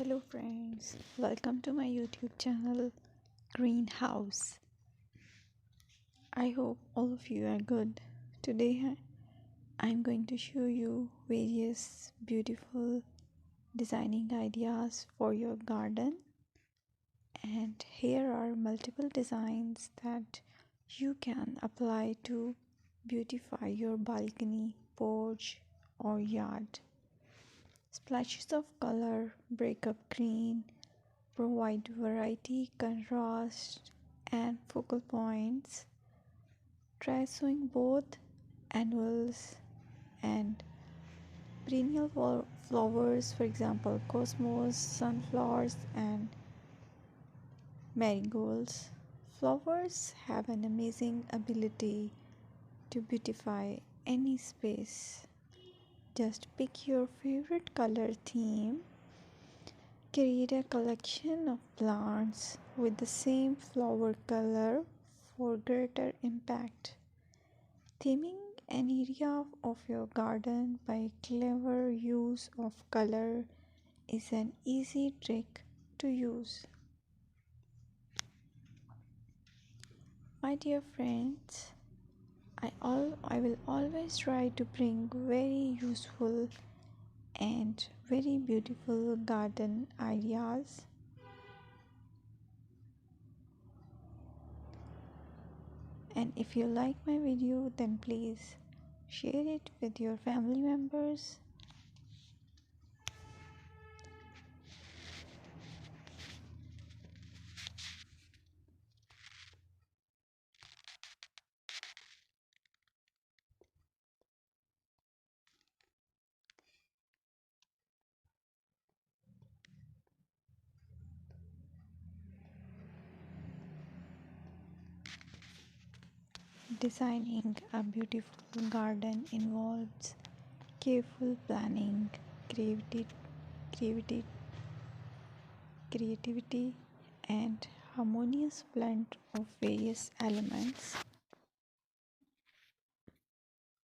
Hello friends, welcome to my YouTube channel Greenhouse. I hope all of you are good. Today I'm going to show you various beautiful designing ideas for your garden, and here are multiple designs that you can apply to beautify your balcony, porch or yard. Splashes of color break up green, provide variety, contrast, and focal points. Try sowing both annuals and perennial flowers, for example, cosmos, sunflowers, and marigolds. Flowers have an amazing ability to beautify any space. Just pick your favorite color theme. Create a collection of plants with the same flower color for greater impact. Theming an area of your garden by clever use of color is an easy trick to use. My dear friends, I will always try to bring very useful and very beautiful garden ideas. And if you like my video, then please share it with your family members. Designing a beautiful garden involves careful planning, creativity, creativity and harmonious blend of various elements.